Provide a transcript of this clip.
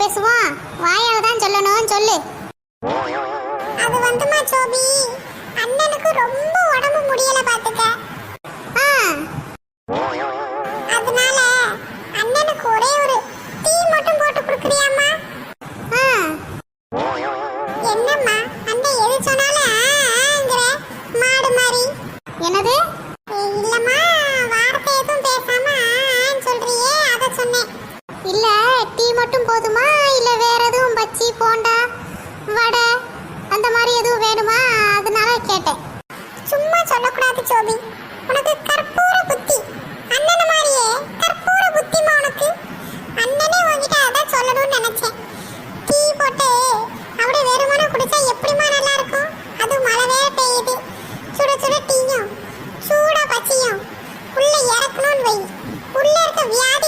பேசுவோம், வாயால தான் சொல்லணும், சொல்லு. அது வந்துமா சோபி, அண்ணனுக்கு ரொம்ப உடம்பு முடியல பாத்துக்க. அதனால அண்ணனுக்கு ஒரே ஒரு டீ மட்டும் போட்டு குடுக்குறியாமா? என்னம்மா அண்ணன் எது சொன்னாலும் ஆங்கிற மாடு மாதிரி. என்னது? இல்லம்மா, வார்த்தை எதுவும் பேசாம சொல்றியே, அத சொன்னேன். இல்ல, டீ மட்டும் போதுமா இல்ல வேற எதுவும் பச்சி போண்டா வடை அந்த மாதிரி எதுவும் வேணுமா? அதனால கேட்டேன். சும்மா சொல்லக்கூடாது சோபி, உனக்கு கற்பூர புத்தி. அண்ணன மாதிரியே கற்பூர புத்திமா உனக்கு. அண்ணனே உன்கிட்ட அதான் சொல்லணும்னு நினைச்சேன். டீ போட்டு அப்படியே வெறுமனே குடிச்சா எப்படிமா நல்லா இருக்கும்? அது மழை வேற பெய்யுது, சுட சுட டீயும் சூடா பச்சியும் உள்ள இறக்கணும்னு வை. உள்ள இருக்க வியாதி